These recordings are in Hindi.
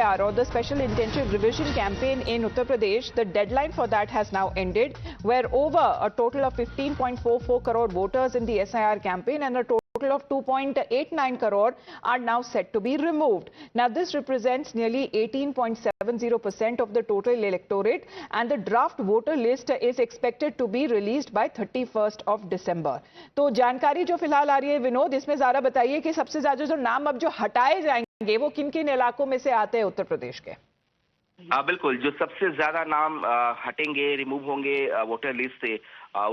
SIR, or the Special Intensive Revision Campaign in Uttar Pradesh, the deadline for that has now ended, where over a total of 15.44 crore voters in the SIR campaign and a total of 2.89 crore are now set to be removed. Now, this represents nearly 18.70% of the total electorate, and the draft voter list is expected to be released by 31st of December. तो जानकारी जो फिलहाल आ रही है विनोद, इसमें जरा बताइए कि सबसे ज्यादा जो नाम अब जो हटाए जाएंगे वो किन किन इलाकों में से आते हैं उत्तर प्रदेश के? बिल्कुल, जो सबसे ज्यादा नाम हटेंगे, रिमूव होंगे वोटर लिस्ट से,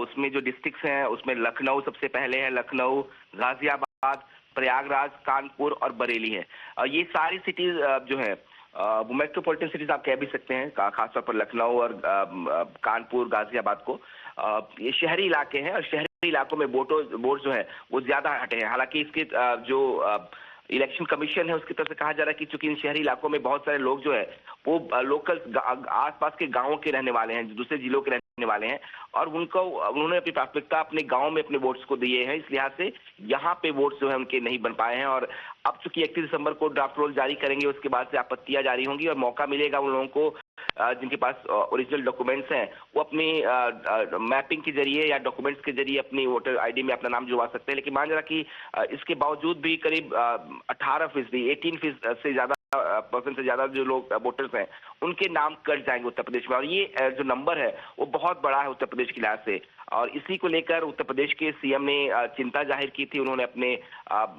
उसमें जो डिस्ट्रिक्ट्स हैं उसमें लखनऊ सबसे पहले है। लखनऊ, गाजियाबाद, प्रयागराज, कानपुर और बरेली है। ये सारी सिटीज जो है वो मेट्रोपॉलिटन सिटीज आप कह भी सकते हैं, खासतौर पर लखनऊ और कानपुर, गाजियाबाद को। ये शहरी इलाके हैं और शहरी इलाकों में वोट जो है वो ज्यादा हटे हैं। हालांकि इसके जो इलेक्शन कमीशन है उसकी तरफ से कहा जा रहा है कि चूंकि इन शहरी इलाकों में बहुत सारे लोग जो है वो लोकल आसपास के गांवों के रहने वाले हैं, दूसरे जिलों के रहने वाले हैं, और उन्होंने अपनी प्राथमिकता अपने गांव में अपने वोट्स को दिए हैं। इस लिहाज से यहाँ पे वोट्स जो है उनके नहीं बन पाए हैं। और अब चूंकि 31 दिसंबर को ड्राफ्ट रोल जारी करेंगे, उसके बाद से आपत्तियां जारी होंगी और मौका मिलेगा उन लोगों को जिनके पास ओरिजिनल डॉक्यूमेंट्स हैं वो अपनी मैपिंग के जरिए या डॉक्यूमेंट्स के जरिए अपनी वोटर आईडी में अपना नाम जुड़वा सकते हैं। लेकिन मान रहा कि इसके बावजूद भी करीब 18% से ज्यादा परसेंट से ज्यादा जो लोग वोटर्स हैं उनके नाम कट जाएंगे उत्तर प्रदेश में, और ये जो नंबर है वो बहुत बड़ा है उत्तर प्रदेश के लिहाज से। और इसी को लेकर उत्तर प्रदेश के सीएम ने चिंता जाहिर की थी। उन्होंने अपने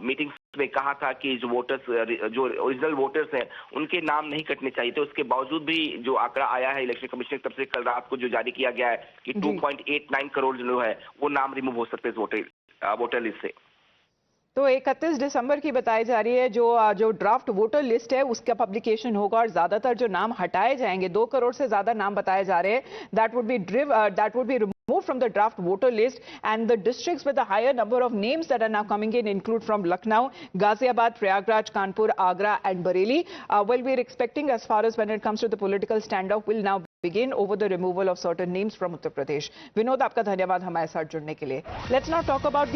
मीटिंग्स में कहा था कि जो ओरिजिनल वोटर्स हैं उनके नाम नहीं कटने चाहिए थे। उसके बावजूद भी जो आंकड़ा आया है इलेक्शन कमीशन की तरफ से कल रात को जो जारी किया गया है कि 2.89 करोड़ जो है वो नाम रिमूव हो सकते हैं वोटर लिस्ट से। तो 31 दिसंबर की बताई जा रही है जो ड्राफ्ट वोटर लिस्ट है उसका पब्लिकेशन होगा, और ज्यादातर जो नाम हटाए जाएंगे, 2 करोड़ से ज्यादा नाम बताए जा रहे हैं, that would be removed from the draft voter list, and the districts with a higher number of names that are now coming in include from Lucknow, Ghaziabad, Prayagraj, Kanpur, Agra and Bareilly. Well, we're expecting, as far as when it comes to the political standoff will now begin over the removal of certain names from Uttar Pradesh. Vinod, आपका धन्यवाद हमारे साथ जुड़ने के लिए. Let's now talk about the